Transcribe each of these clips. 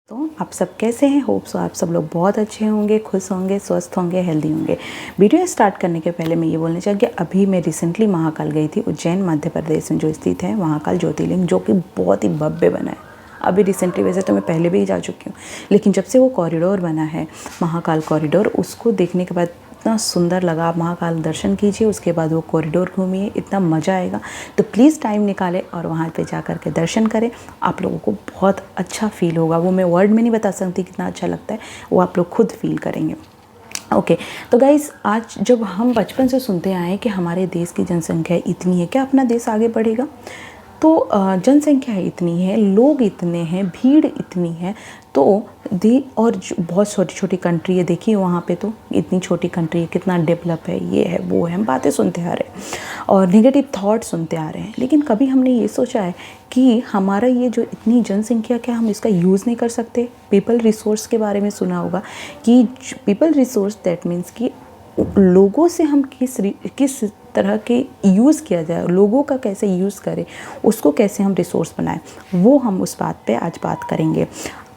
तो आप सब कैसे हैं? होप सो आप सब लोग बहुत अच्छे होंगे, खुश होंगे, स्वस्थ होंगे, हेल्दी होंगे। वीडियो स्टार्ट करने के पहले मैं ये बोलना चाहूँ कि अभी मैं रिसेंटली महाकाल गई थी, उज्जैन मध्य प्रदेश में जो स्थित है महाकाल ज्योतिर्लिंग, जो कि बहुत ही भव्य बना है। अभी रिसेंटली, वैसे तो मैं पहले भी जा चुकी हूँ, लेकिन जब से वो कॉरिडोर बना है महाकाल कॉरिडोर, उसको देखने के बाद इतना सुंदर लगा। आप महाकाल दर्शन कीजिए, उसके बाद वो कॉरिडोर घूमिए, इतना मज़ा आएगा। तो प्लीज़ टाइम निकालें और वहाँ पे जा कर के दर्शन करें, आप लोगों को बहुत अच्छा फील होगा। वो मैं वर्ड में नहीं बता सकती कितना अच्छा लगता है, वो आप लोग खुद फील करेंगे। ओके तो गाइज़, आज जब हम बचपन से सुनते आए हैं कि हमारे देश की जनसंख्या इतनी है, क्या अपना देश आगे बढ़ेगा? तो जनसंख्या इतनी है, लोग इतने हैं, भीड़ इतनी है, तो और बहुत छोटी छोटी कंट्री है। देखिए वहाँ पे तो इतनी छोटी कंट्री है, कितना डेवलप है, ये है वो है, हम बातें सुनते आ रहे हैं और नेगेटिव थॉट सुनते आ रहे हैं। लेकिन कभी हमने ये सोचा है कि हमारा ये जो इतनी जनसंख्या, क्या हम इसका यूज़ नहीं कर सकते? पीपल रिसोर्स के बारे में सुना होगा कि पीपल रिसोर्स दैट मीन्स कि लोगों से हम किस तरह के यूज़ किया जाए, लोगों का कैसे यूज़ करें, उसको कैसे हम रिसोर्स बनाएं, वो हम उस बात पे आज बात करेंगे।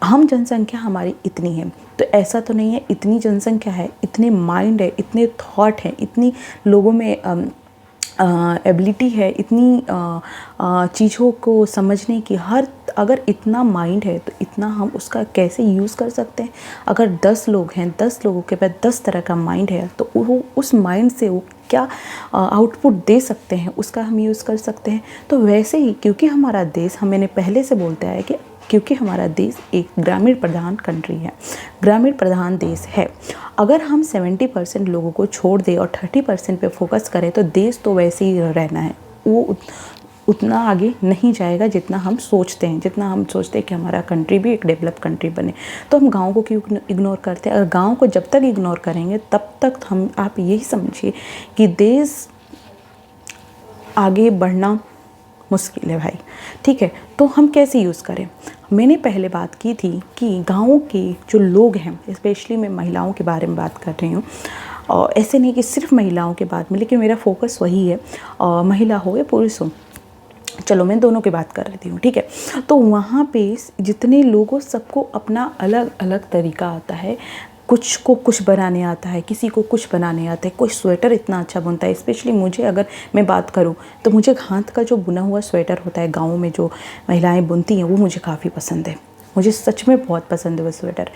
हम जनसंख्या हमारी इतनी है, तो ऐसा तो नहीं है इतनी जनसंख्या है, इतने माइंड है, इतने थॉट हैं, इतनी लोगों में एबिलिटी है, इतनी चीज़ों को समझने की, हर अगर इतना माइंड है तो इतना हम उसका कैसे यूज़ कर सकते हैं। अगर 10 लोग हैं, 10 लोगों के पास 10 तरह का माइंड है, तो वो उस माइंड से वो क्या आउटपुट दे सकते हैं, उसका हम यूज़ कर सकते हैं। तो वैसे ही क्योंकि हमारा देश, मैंने पहले से बोलता है कि क्योंकि हमारा देश एक ग्रामीण प्रधान कंट्री है, ग्रामीण प्रधान देश है, अगर हम 70% लोगों को छोड़ दें और 30% पे फोकस करें तो देश तो वैसे ही रहना है, वो उतना आगे नहीं जाएगा जितना हम सोचते हैं। जितना हम सोचते हैं कि हमारा कंट्री भी एक डेवलप कंट्री बने, तो हम गाँव को क्यों इग्नोर करते हैं? अगर गाँव को जब तक इग्नोर करेंगे तब तक हम, आप यही समझिए कि देश आगे बढ़ना मुश्किल है भाई। ठीक है, तो हम कैसे यूज़ करें? मैंने पहले बात की थी कि गाँव के जो लोग हैं, स्पेशली मैं महिलाओं के बारे में बात कर रही हूँ, और ऐसे नहीं कि सिर्फ महिलाओं के बारे में, लेकिन मेरा फोकस वही है, महिला हो या पुरुष हो, चलो मैं दोनों की बात कर रही हूँ। ठीक है, तो वहाँ पे जितने लोगों, सबको अपना अलग अलग तरीका आता है। कुछ को कुछ बनाने आता है, किसी को कुछ बनाने आता है, कोई स्वेटर इतना अच्छा बुनता है। स्पेशली मुझे, अगर मैं बात करूँ तो मुझे हाथ का जो बुना हुआ स्वेटर होता है, गाँव में जो महिलाएं बुनती हैं, वो मुझे काफ़ी पसंद है। मुझे सच में बहुत पसंद है वो स्वेटर।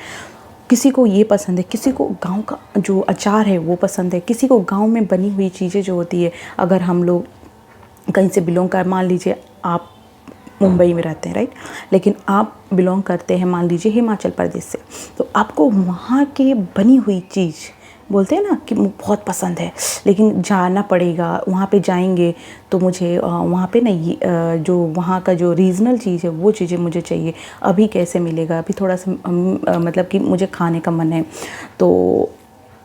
किसी को ये पसंद है, किसी को गाँव का जो अचार है वो पसंद है, किसी को गाँव में बनी हुई चीज़ें जो होती है। अगर हम लोग कहीं से बिलोंग कर, मान लीजिए आप मुंबई में रहते हैं, राइट, लेकिन आप बिलोंग करते हैं मान लीजिए हिमाचल प्रदेश से, तो आपको वहाँ की बनी हुई चीज़, बोलते हैं ना कि बहुत पसंद है, लेकिन जाना पड़ेगा, वहाँ पे जाएंगे तो मुझे वहाँ पे नहीं, जो वहाँ का जो रीजनल चीज़ है वो चीज़ें मुझे चाहिए। अभी कैसे मिलेगा? अभी थोड़ा सा मतलब कि मुझे खाने का मन है, तो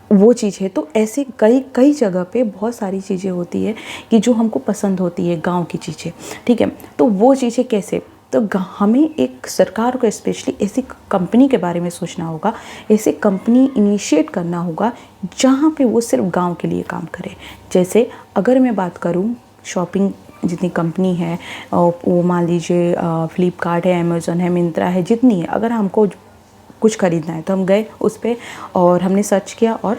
वो चीज़ है। तो ऐसे कई कई जगह पे बहुत सारी चीज़ें होती है कि जो हमको पसंद होती है, गांव की चीज़ें। ठीक है, तो वो चीज़ें कैसे? तो हमें एक सरकार को स्पेशली ऐसी कंपनी के बारे में सोचना होगा, ऐसे कंपनी इनिशिएट करना होगा जहाँ पे वो सिर्फ गांव के लिए काम करे। जैसे अगर मैं बात करूँ, शॉपिंग जितनी कंपनी है, वो मान लीजिए फ्लिपकार्ट है, अमेज़न है, मिंत्रा है, जितनी है, अगर हमको कुछ ख़रीदना है तो हम गए उस पर और हमने सर्च किया और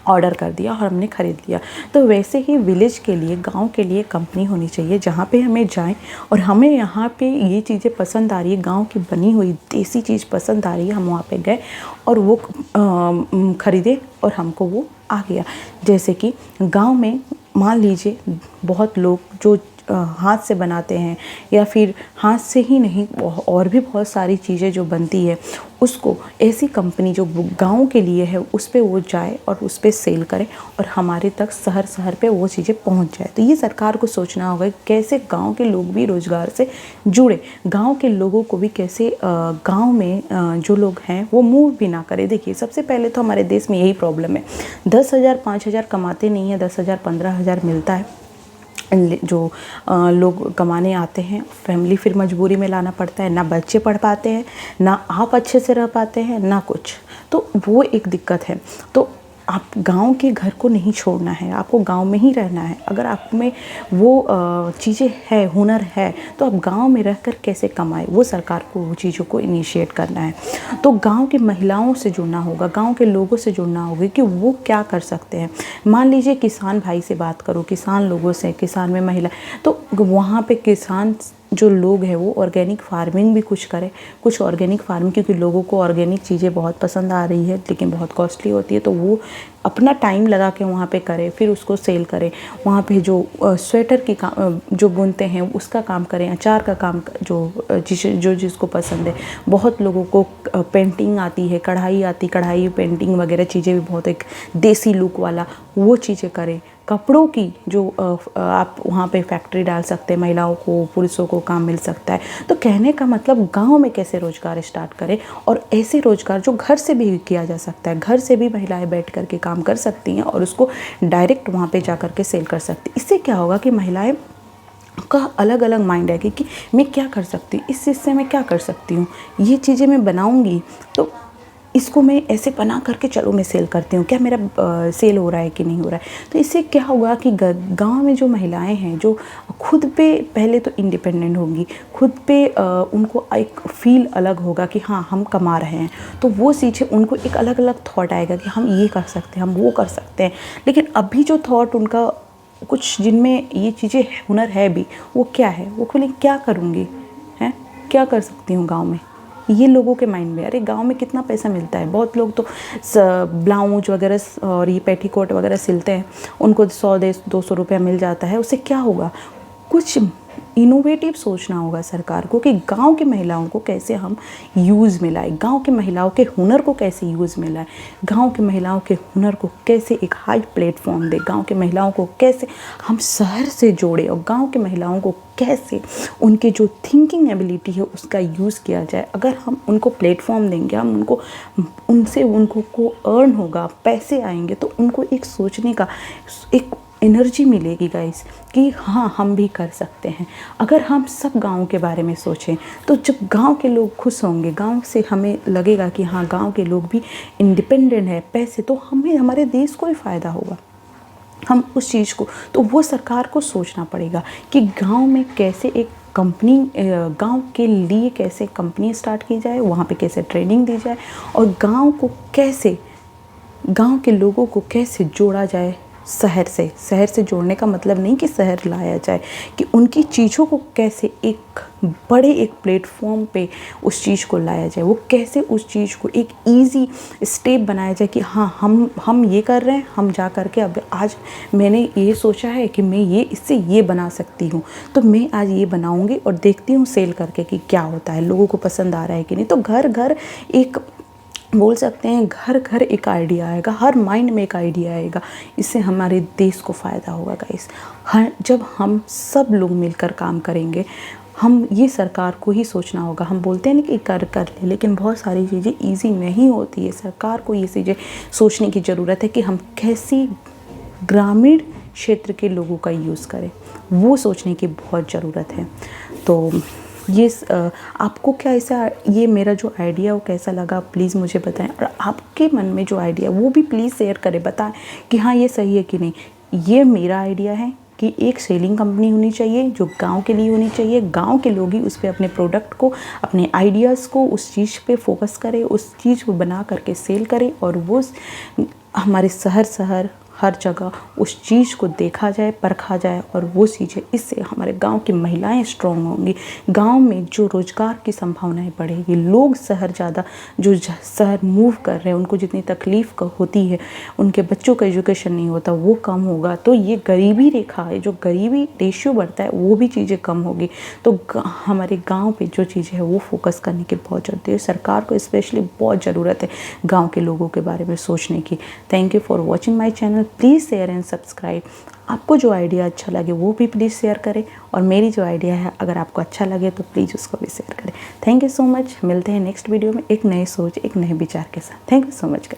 ऑर्डर कर दिया और हमने ख़रीद लिया। तो वैसे ही विलेज के लिए, गांव के लिए कंपनी होनी चाहिए जहाँ पे हमें जाएं और हमें यहाँ पे ये चीज़ें पसंद आ रही है, गांव की बनी हुई देसी चीज़ पसंद आ रही है, हम वहाँ पे गए और वो ख़रीदे और हमको वो आ गया। जैसे कि गांव में मान लीजिए बहुत लोग जो हाथ से बनाते हैं, या फिर हाथ से ही नहीं और भी बहुत सारी चीज़ें जो बनती है, उसको ऐसी कंपनी जो गांव के लिए है उस पे वो जाए और उस पे सेल करे और हमारे तक शहर शहर पे वो चीज़ें पहुंच जाए। तो ये सरकार को सोचना होगा कि कैसे गांव के लोग भी रोज़गार से जुड़े, गांव के लोगों को भी कैसे गांव में जो लोग हैं वो मूव भी ना करें। देखिए, सबसे पहले तो हमारे देश में यही प्रॉब्लम है, 10,000 5,000 कमाते नहीं है, 10,000 15,000 मिलता है जो लोग कमाने आते हैं, फैमिली फिर मजबूरी में लाना पड़ता है, ना बच्चे पढ़ पाते हैं, ना आप अच्छे से रह पाते हैं, ना कुछ। तो वो एक दिक्कत है। तो आप गांव के घर को नहीं छोड़ना है, आपको गांव में ही रहना है। अगर आप में वो चीज़ें है, हुनर है, तो आप गांव में रहकर कैसे कमाए, वो सरकार को वो चीज़ों को इनिशिएट करना है। तो गांव की महिलाओं से जुड़ना होगा, गांव के लोगों से जुड़ना होगा कि वो क्या कर सकते हैं। मान लीजिए किसान भाई से बात करो, किसान लोगों से, किसान में महिला, तो वहाँ पे किसान जो लोग हैं वो ऑर्गेनिक फार्मिंग भी कुछ करें, कुछ ऑर्गेनिक फार्मिंग, क्योंकि लोगों को ऑर्गेनिक चीज़ें बहुत पसंद आ रही है लेकिन बहुत कॉस्टली होती है, तो वो अपना टाइम लगा के वहाँ पे करें, फिर उसको सेल करें। वहाँ पे जो स्वेटर की काम जो बुनते हैं उसका काम करें, अचार का काम जो जिसको पसंद है। बहुत लोगों को पेंटिंग आती है, कढ़ाई पेंटिंग वगैरह चीज़ें भी बहुत एक देसी लुक वाला, वो चीज़ें करें। कपड़ों की जो आप वहाँ पे फैक्ट्री डाल सकते हैं, महिलाओं को, पुरुषों को काम मिल सकता है। तो कहने का मतलब गांव में कैसे रोज़गार स्टार्ट करें, और ऐसे रोज़गार जो घर से भी किया जा सकता है, घर से भी महिलाएं बैठ कर के काम कर सकती हैं और उसको डायरेक्ट वहाँ पे जा कर के सेल कर सकती हैं। इससे क्या होगा कि महिलाएं का अलग अलग माइंड है कि मैं क्या कर सकती हूँ, इस चीज़ से मैं क्या कर सकती हूँ, ये चीज़ें मैं बनाऊँगी तो इसको मैं ऐसे बना करके चलो मैं सेल करती हूँ, क्या मेरा सेल हो रहा है कि नहीं हो रहा है। तो इससे क्या होगा कि गांव में जो महिलाएं हैं जो खुद पे पहले तो इंडिपेंडेंट होंगी, खुद पे उनको एक फील अलग होगा कि हाँ हम कमा रहे हैं, तो वो चीज़ें उनको एक अलग अलग थॉट आएगा कि हम ये कर सकते हैं, हम वो कर सकते हैं। लेकिन अभी जो थॉट उनका कुछ जिनमें ये चीज़ें हुनर है भी, वो क्या है, वो बोले क्या करूँगी, हैं क्या कर सकती हूँ गाँव में, ये लोगों के माइंड में। अरे गांव में कितना पैसा मिलता है, बहुत लोग तो ब्लाउज वगैरह और ये पेटीकोट वगैरह सिलते हैं, उनको 100-200 रुपया मिल जाता है, उससे क्या होगा। कुछ इनोवेटिव सोचना होगा सरकार को कि गांव की महिलाओं को कैसे हम यूज़ में लाए, गांव की महिलाओं के हुनर को कैसे यूज़ में लाए, गांव की महिलाओं के हुनर को कैसे एक हाई प्लेटफॉर्म दे, गांव की महिलाओं को कैसे हम शहर से जोड़े, और गांव की महिलाओं को कैसे उनके जो थिंकिंग एबिलिटी है उसका यूज़ किया जाए। अगर हम उनको प्लेटफॉर्म देंगे, हम उनको उनसे उनको को अर्न होगा, पैसे आएंगे, तो उनको एक सोचने का एक एनर्जी मिलेगी गाइस कि हाँ हम भी कर सकते हैं। अगर हम सब गांव के बारे में सोचें तो जब गांव के लोग खुश होंगे, गांव से हमें लगेगा कि हाँ गांव के लोग भी इंडिपेंडेंट है, पैसे, तो हमें हमारे देश को ही फ़ायदा होगा। हम उस चीज़ को, तो वो सरकार को सोचना पड़ेगा कि गांव में कैसे एक कंपनी, गांव के लिए कैसे कंपनी स्टार्ट की जाए, वहाँ पे कैसे ट्रेनिंग दी जाए, और गांव को कैसे, गांव के लोगों को कैसे जोड़ा जाए शहर से जोड़ने का मतलब नहीं कि शहर लाया जाए, कि उनकी चीज़ों को कैसे एक बड़े एक प्लेटफॉर्म पे उस चीज़ को लाया जाए, वो कैसे उस चीज़ को एक इजी स्टेप बनाया जाए कि हाँ हम ये कर रहे हैं, हम जा कर के अब आज मैंने ये सोचा है कि मैं ये इससे ये बना सकती हूँ, तो मैं आज ये बनाऊँगी और देखती हूँ सेल करके कि क्या होता है, लोगों को पसंद आ रहा है कि नहीं। तो घर घर एक बोल सकते हैं, घर घर एक आइडिया आएगा, हर माइंड में एक आइडिया आएगा, इससे हमारे देश को फ़ायदा होगा गाइस। जब हम सब लोग मिलकर काम करेंगे, हम ये सरकार को ही सोचना होगा। हम बोलते हैं ना कि कर ले, लेकिन बहुत सारी चीज़ें इजी नहीं होती है। सरकार को ये चीज़ें सोचने की ज़रूरत है कि हम कैसे ग्रामीण क्षेत्र के लोगों का यूज़ करें, वो सोचने की बहुत ज़रूरत है। तो ये आपको क्या ऐसा, ये मेरा जो आइडिया वो कैसा लगा प्लीज़ मुझे बताएं, और आपके मन में जो आइडिया वो भी प्लीज़ शेयर करें, बताएं कि हाँ ये सही है कि नहीं। ये मेरा आइडिया है कि एक सेलिंग कंपनी होनी चाहिए जो गांव के लिए होनी चाहिए, गांव के लोग ही उस पर अपने प्रोडक्ट को, अपने आइडियाज़ को, उस चीज़ पे फोकस करें, उस चीज़ को बना करके सेल करें, और वो हमारे शहर हर जगह उस चीज़ को देखा जाए, परखा जाए, और वो चीज़ें, इससे हमारे गांव की महिलाएं स्ट्रॉन्ग होंगी, गांव में जो रोज़गार की संभावनाएं बढ़ेगी, लोग शहर ज़्यादा जो शहर मूव कर रहे हैं उनको जितनी तकलीफ़ होती है, उनके बच्चों का एजुकेशन नहीं होता वो कम होगा, तो ये गरीबी रेखा है, जो गरीबी रेशियो बढ़ता है वो भी चीज़ें कम होगी। तो हमारे गाँव पर जो चीज़ें है वो फोकस करने की बहुत ज़रूरत है, सरकार को स्पेशली बहुत ज़रूरत है गाँव के लोगों के बारे में सोचने की। Thank you for watching my channel, please share and subscribe. आपको जो आइडिया अच्छा लगे वो भी प्लीज़ शेयर करें, और मेरी जो आइडिया है अगर आपको अच्छा लगे तो प्लीज़ उसको भी शेयर करें। Thank you so much. मिलते हैं नेक्स्ट वीडियो में एक नए सोच, एक नए विचार के साथ। Thank you so much.